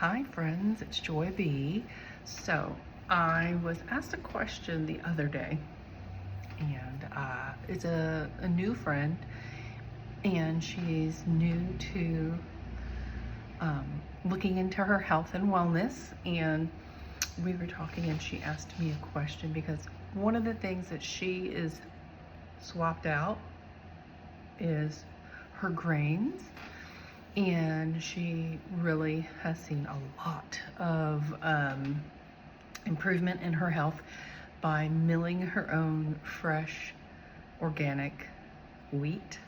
Hi friends, it's Joy B. So I was asked a question the other day, and it's a new friend, and she's new to looking into her health and wellness. And we were talking, and she asked me a question because one of the things that she is swapped out is her grains, and she really has seen a lot of improvement in her health by milling her own fresh organic wheat.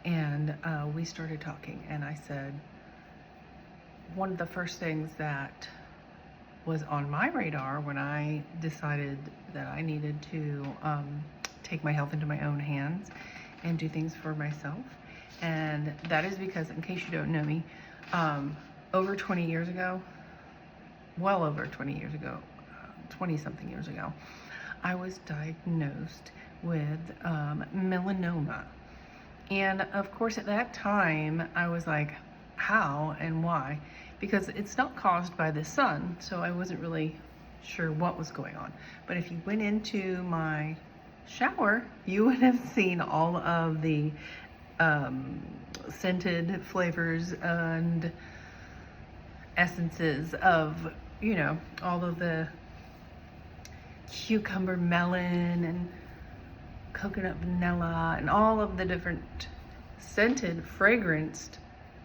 And we started talking, and I said one of the first things that was on my radar when I decided that I needed to take my health into my own hands and do things for myself. And that is because, in case you don't know me, over 20 years ago, well over 20 years ago, 20 something years ago, I was diagnosed with melanoma. And of course, at that time, I was like, how and why? Because it's not caused by the sun, so I wasn't really sure what was going on. But if you went into my shower, you would have seen all of the scented flavors and essences of, all of the cucumber melon and coconut vanilla and all of the different scented, fragranced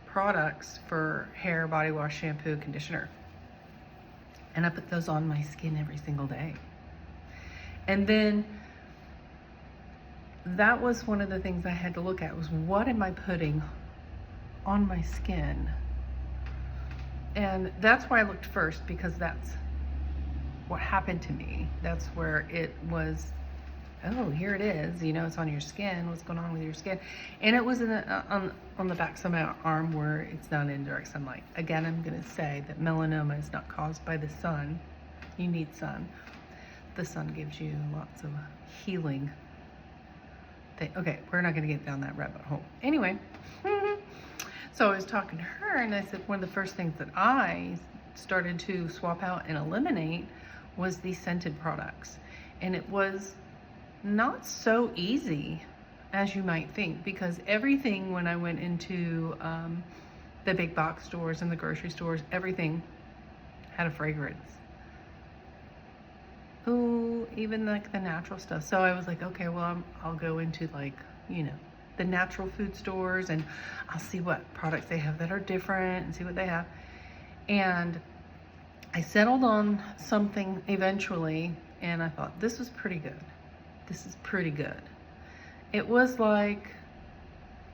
products for hair, body wash, shampoo, conditioner. And I put those on my skin every single day. And then that was one of the things I had to look at, was what am I putting on my skin? And that's why I looked first, because that's what happened to me. That's where it was, oh, here it is, it's on your skin, what's going on with your skin? And it was on the back of my arm where it's not in direct sunlight. Again, I'm gonna say that melanoma is not caused by the sun. You need sun. The sun gives you lots of healing. Okay, we're not gonna get down that rabbit hole. Anyway, so I was talking to her, and I said one of the first things that I started to swap out and eliminate was these scented products. And it was not so easy as you might think, because everything, when I went into the big box stores and the grocery stores, everything had a fragrance. Ooh, even like the natural stuff. So I was like, okay, well, I'll go into the natural food stores, and I'll see what products they have that are different and see what they have. And I settled on something eventually, and I thought, this was pretty good. This is pretty good. It was like,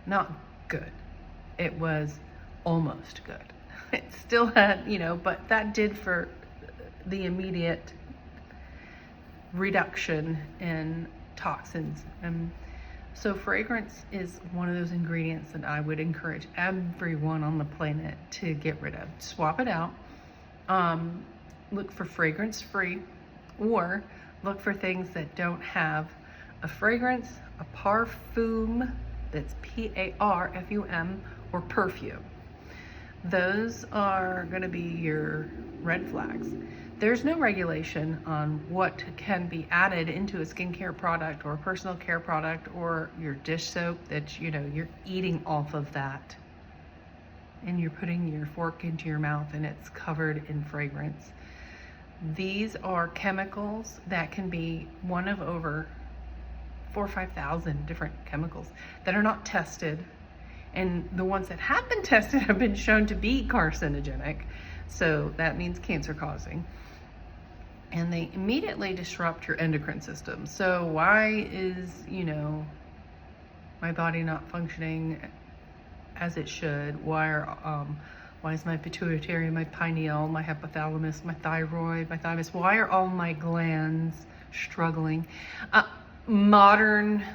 not good. It was almost good. It still had, but that did for the immediate reduction in toxins. And so fragrance is one of those ingredients that I would encourage everyone on the planet to get rid of. Swap it out. Look for fragrance free, or look for things that don't have a fragrance, a parfum, that's P-A-R-F-U-M, or perfume. Those are going to be your red flags. There's no regulation on what can be added into a skincare product or a personal care product or your dish soap that, you're eating off of that. And you're putting your fork into your mouth and it's covered in fragrance. These are chemicals that can be one of over 4,000 or 5,000 different chemicals that are not tested. And the ones that have been tested have been shown to be carcinogenic. So that means cancer causing. And they immediately disrupt your endocrine system. So why is, my body not functioning as it should? Why is my pituitary, my pineal, my hypothalamus, my thyroid, my thymus, why are all my glands struggling? Modern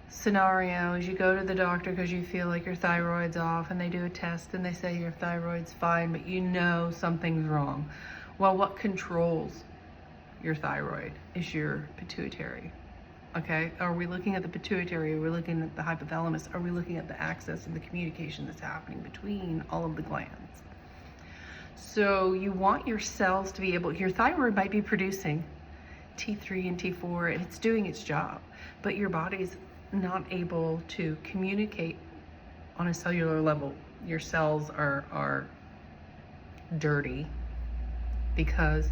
scenarios, you go to the doctor because you feel like your thyroid's off, and they do a test and they say your thyroid's fine, but something's wrong. Well, what controls your thyroid is your pituitary. Okay, are we looking at the pituitary? Are we looking at the hypothalamus? Are we looking at the axis and the communication that's happening between all of the glands? So you want your cells to be able, your thyroid might be producing T3 and T4 and it's doing its job, but your body's not able to communicate on a cellular level. Your cells are dirty because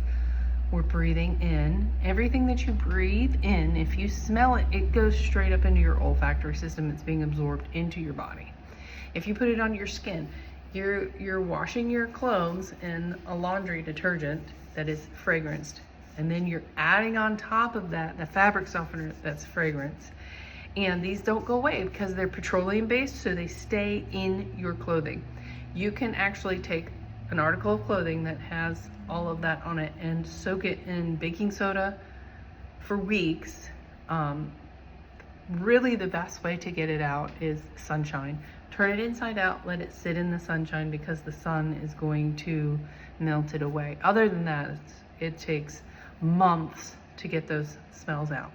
we're breathing in. Everything that you breathe in, if you smell it, it goes straight up into your olfactory system. It's being absorbed into your body. If you put it on your skin, you're washing your clothes in a laundry detergent that is fragranced, and then you're adding on top of that the fabric softener that's fragrance. And these don't go away because they're petroleum based, so they stay in your clothing. You can actually take an article of clothing that has all of that on it and soak it in baking soda for weeks. Really the best way to get it out is sunshine. Turn it inside out, let it sit in the sunshine because the sun is going to melt it away. Other than that, it takes months to get those smells out.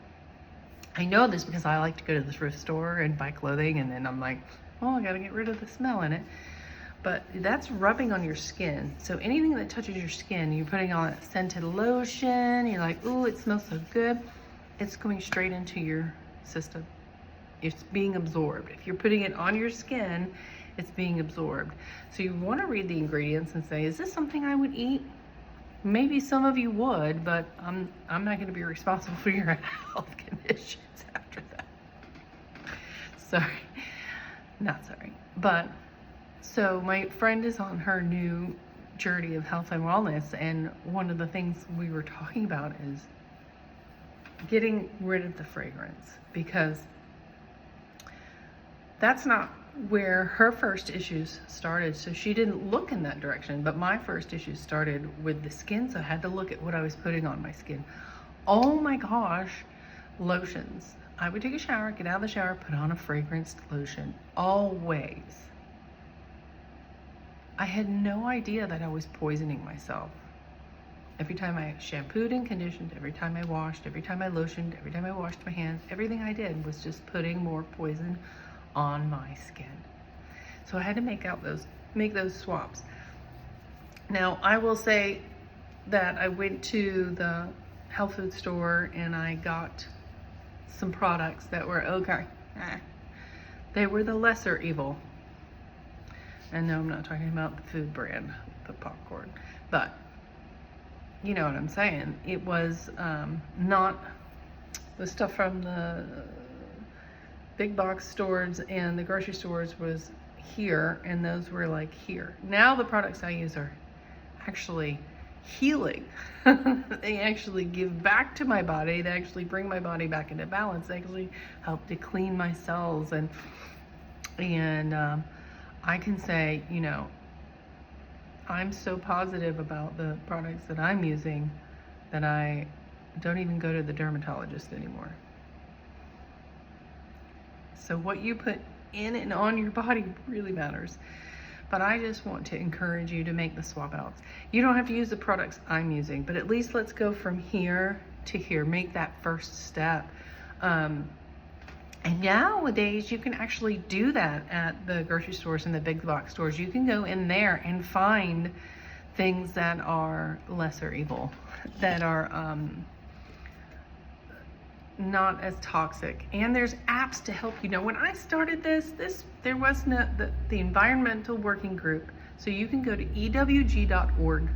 I know this because I like to go to the thrift store and buy clothing, and then I'm like, oh, I gotta get rid of the smell in it. But that's rubbing on your skin. So anything that touches your skin, you're putting on a scented lotion, you're like, ooh, it smells so good. It's going straight into your system. It's being absorbed. If you're putting it on your skin, it's being absorbed. So you want to read the ingredients and say, is this something I would eat? Maybe some of you would, but I'm not going to be responsible for your health conditions after that. Sorry. Not sorry. But so my friend is on her new journey of health and wellness, and one of the things we were talking about is getting rid of the fragrance, because that's not where her first issues started. So she didn't look in that direction, but my first issues started with the skin, so I had to look at what I was putting on my skin. Oh my gosh, lotions. I would take a shower, get out of the shower, put on a fragranced lotion, always. I had no idea that I was poisoning myself. Every time I shampooed and conditioned, every time I washed, every time I lotioned, every time I washed my hands, everything I did was just putting more poison on my skin. So I had to make those swaps. Now, I will say that I went to the health food store and I got some products that were okay. They were the lesser evil. And no, I'm not talking about the food brand, the popcorn, but you know what I'm saying. It was not the stuff from the big box stores and the grocery stores was here, and those were like here. Now the products I use are actually healing. They actually give back to my body. They actually bring my body back into balance. They actually help to clean my cells, and I can say, you know, I'm so positive about the products that I'm using that I don't even go to the dermatologist anymore. So what you put in and on your body really matters. But I just want to encourage you to make the swap outs. You don't have to use the products I'm using, but at least let's go from here to here. Make that first step. And nowadays you can actually do that at the grocery stores and the big box stores. You can go in there and find things that are lesser evil, that are not as toxic. And there's apps to help you. Now, when I started this there was not the environmental working group. So you can go to ewg.org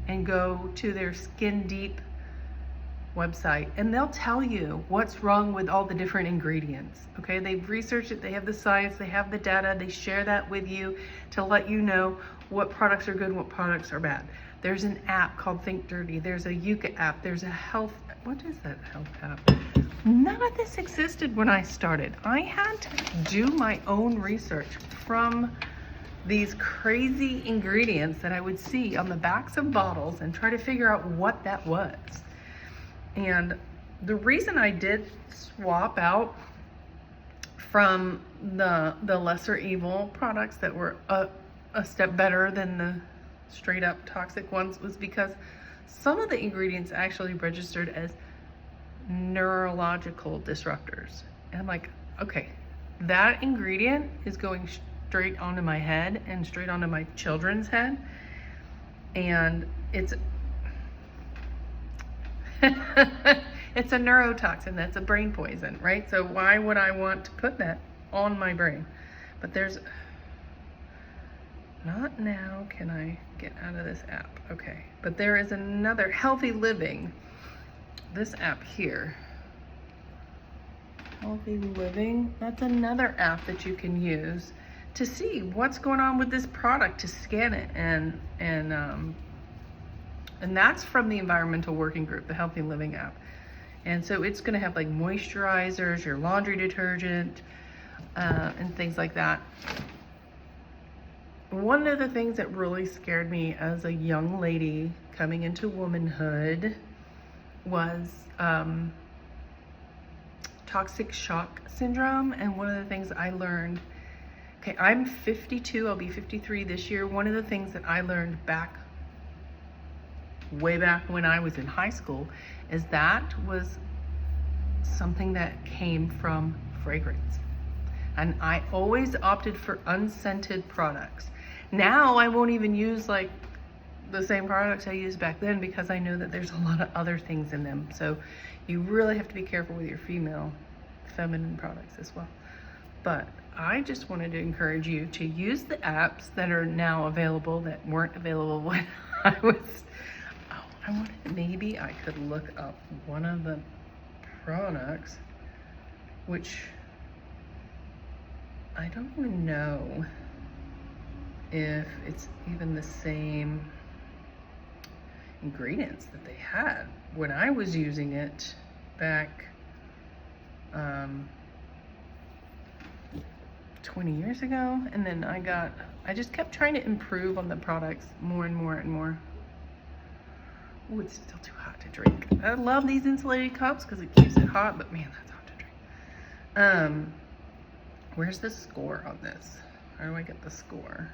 and go to their Skin Deep website, and they'll tell you what's wrong with all the different ingredients. Okay, they've researched it, they have the science, they have the data, they share that with you to let you know what products are good, what products are bad. There's an app called Think Dirty, there's a Yucca app, there's a health, what is that health app? None of this existed when I started. I had to do my own research from these crazy ingredients that I would see on the backs of bottles and try to figure out what that was. And the reason I did swap out from the lesser evil products that were a step better than the straight up toxic ones was because some of the ingredients actually registered as neurological disruptors. And I'm like, okay, that ingredient is going straight onto my head and straight onto my children's head. And it's it's a neurotoxin, that's a brain poison, right? So why would I want to put that on my brain? But there's, not now can I get out of this app. Okay, but there is another, Healthy Living, this app here. Healthy Living, that's another app that you can use to see what's going on with this product, to scan it, and that's from the Environmental Working Group, the Healthy Living app. And so it's gonna have like moisturizers, your laundry detergent, and things like that. One of the things that really scared me as a young lady coming into womanhood was toxic shock syndrome. And one of the things I learned, okay, I'm 52, I'll be 53 this year. One of the things that I learned way back when I was in high school is that was something that came from fragrance. And I always opted for unscented products. Now I won't even use like the same products I used back then because I know that there's a lot of other things in them. So you really have to be careful with your feminine products as well. But I just wanted to encourage you to use the apps that are now available that weren't available when I was, maybe I could look up one of the products, which I don't even know if it's even the same ingredients that they had when I was using it back 20 years ago. And then I just kept trying to improve on the products more and more and more. Oh, it's still too hot to drink. I love these insulated cups because it keeps it hot, but man, that's hot to drink. Where's the score on this? How do I get the score?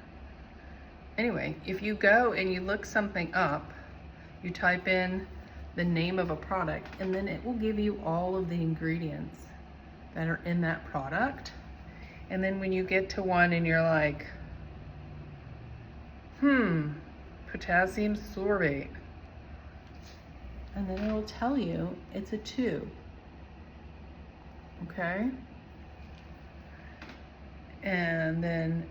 Anyway, if you go and you look something up, you type in the name of a product, and then it will give you all of the ingredients that are in that product. And then when you get to one and you're like, potassium sorbate, and then it'll tell you it's a 2. Okay? And then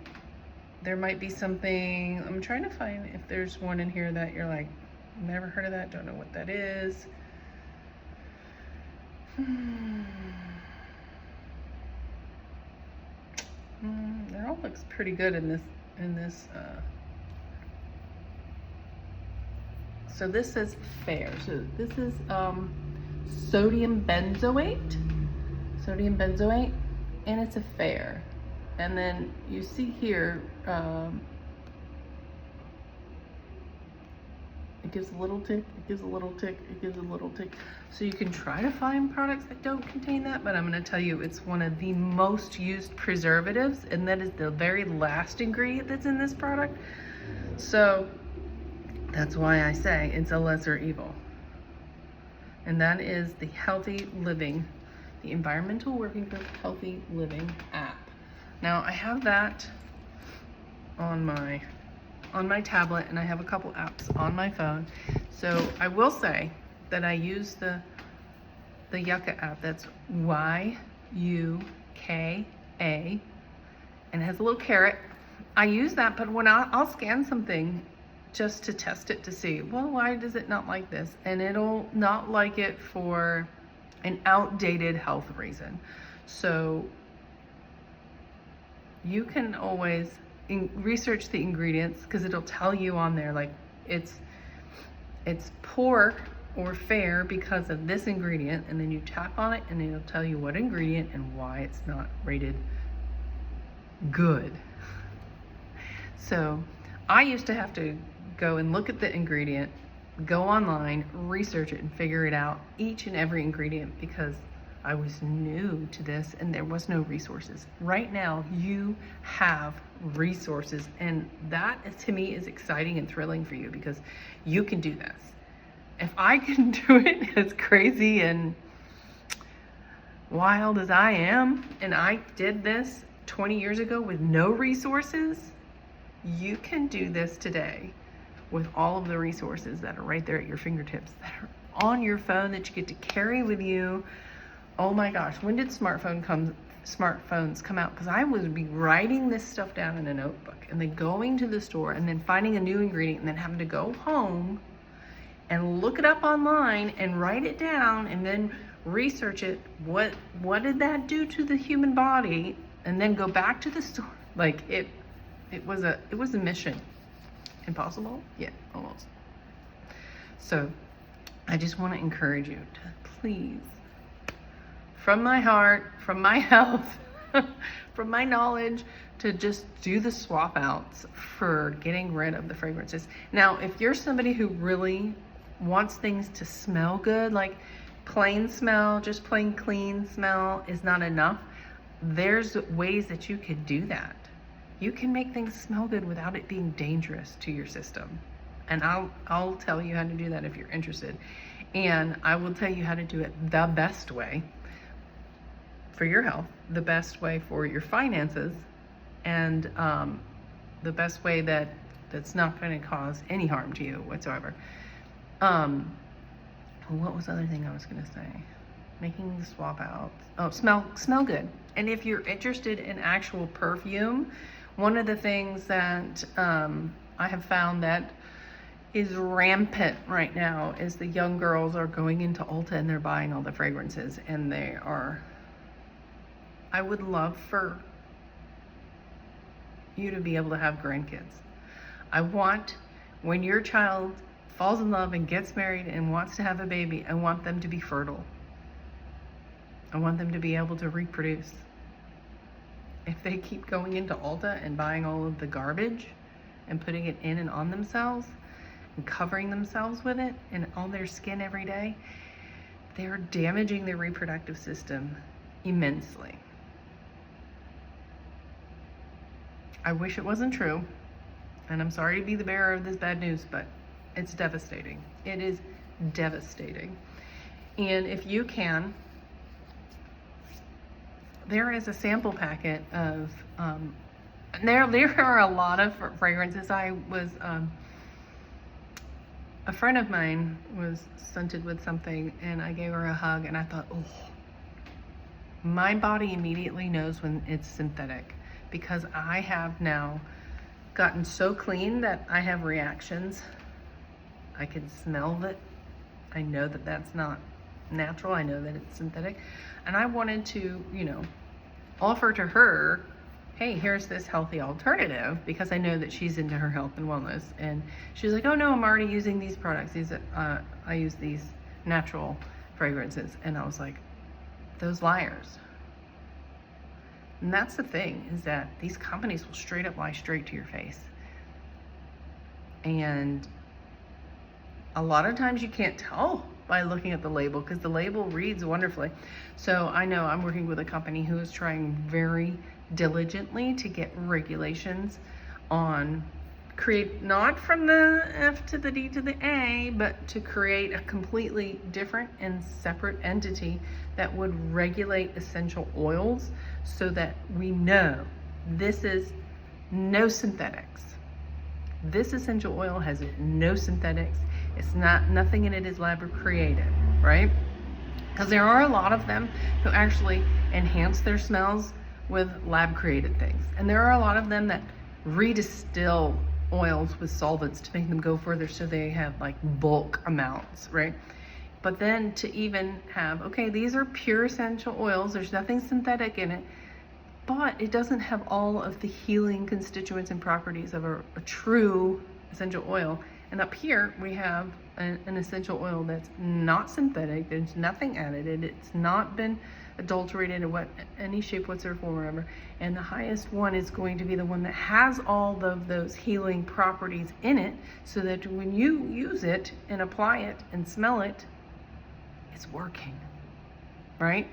there might be something, I'm trying to find if there's one in here that you're like, never heard of that, don't know what that is. It all looks pretty good in this. So this says fair. So this is sodium benzoate, and it's a fair. And then you see here, it gives a little tick, it gives a little tick, it gives a little tick. So you can try to find products that don't contain that, but I'm gonna tell you it's one of the most used preservatives, and that is the very last ingredient that's in this product. So that's why I say it's a lesser evil. And that is the Healthy Living, the Environmental Working Group Healthy Living app. Now I have that on my tablet, and I have a couple apps on my phone. So I will say that I use the Yucca app. That's YUKA, and it has a little carrot. I use that, but when I'll scan something just to test it to see, well, why does it not like this? And it'll not like it for an outdated health reason. So you can always research the ingredients, because it'll tell you on there like it's poor or fair because of this ingredient, and then you tap on it and it'll tell you what ingredient and why it's not rated good. So I used to have to go and look at the ingredient, go online, research it, and figure it out, each and every ingredient, because I was new to this and there was no resources. Right now, you have resources, and that to me is exciting and thrilling for you, because you can do this. If I can do it as crazy and wild as I am, and I did this 20 years ago with no resources, you can do this today with all of the resources that are right there at your fingertips, that are on your phone, that you get to carry with you. Oh my gosh, when did smartphones come out? Because I would be writing this stuff down in a notebook and then going to the store and then finding a new ingredient and then having to go home and look it up online and write it down and then research it. What did that do to the human body? And then go back to the store. Like it was a mission. Impossible? Yeah, almost. So I just want to encourage you to please, from my heart, from my health, from my knowledge, to just do the swap outs for getting rid of the fragrances. Now, if you're somebody who really wants things to smell good, like plain smell, just plain clean smell is not enough, there's ways that you could do that. You can make things smell good without it being dangerous to your system. And I'll tell you how to do that if you're interested. And I will tell you how to do it the best way for your health, the best way for your finances, and the best way that's not going to cause any harm to you whatsoever. What was the other thing I was going to say? Making the swap out. Oh, smell good. And if you're interested in actual perfume, one of the things that I have found that is rampant right now is the young girls are going into Ulta and they're buying all the fragrances, and I would love for you to be able to have grandkids. I want, when your child falls in love and gets married and wants to have a baby, I want them to be fertile. I want them to be able to reproduce. If they keep going into Ulta and buying all of the garbage and putting it in and on themselves and covering themselves with it and on their skin every day, they're damaging their reproductive system immensely. I wish it wasn't true, and I'm sorry to be the bearer of this bad news, but it's devastating. It is devastating. And if you can, there is a sample packet of, there are a lot of fragrances. A friend of mine was scented with something, and I gave her a hug, and I thought, oh, my body immediately knows when it's synthetic, because I have now gotten so clean that I have reactions. I can smell it. I know that that's not natural. I know that it's synthetic. And I wanted to, offer to her, hey, here's this healthy alternative, because I know that she's into her health and wellness. And she's like, oh no, I'm already using these products. I use these natural fragrances. And I was like, those liars. And that's the thing, is that these companies will straight up lie straight to your face. And a lot of times you can't tell by looking at the label, because the label reads wonderfully. So I know I'm working with a company who is trying very diligently to get regulations on create, not from the F to the D to the A, but to create a completely different and separate entity that would regulate essential oils, so that we know this is no synthetics. This essential oil has no synthetics. It's nothing in it is lab created, right? Because there are a lot of them who actually enhance their smells with lab created things. And there are a lot of them that redistill oils with solvents to make them go further, so they have like bulk amounts, right? But then to even have, okay, these are pure essential oils, there's nothing synthetic in it, but it doesn't have all of the healing constituents and properties of a true essential oil. And up here we have an essential oil that's not synthetic, there's nothing added, it's not been adulterated in any shape, whatsoever, form, or whatever. And the highest one is going to be the one that has all of those healing properties in it, so that when you use it and apply it and smell it, it's working, right?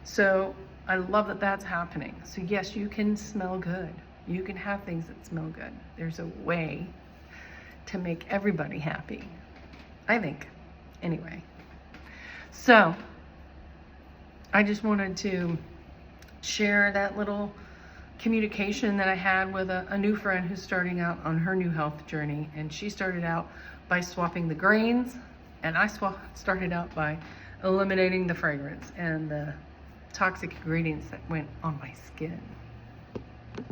So I love that that's happening. So yes, you can smell good. You can have things that smell good. There's a way to make everybody happy, I think. Anyway, so I just wanted to share that little communication that I had with a new friend who's starting out on her new health journey. And she started out by swapping the grains, and I started out by eliminating the fragrance and the toxic ingredients that went on my skin.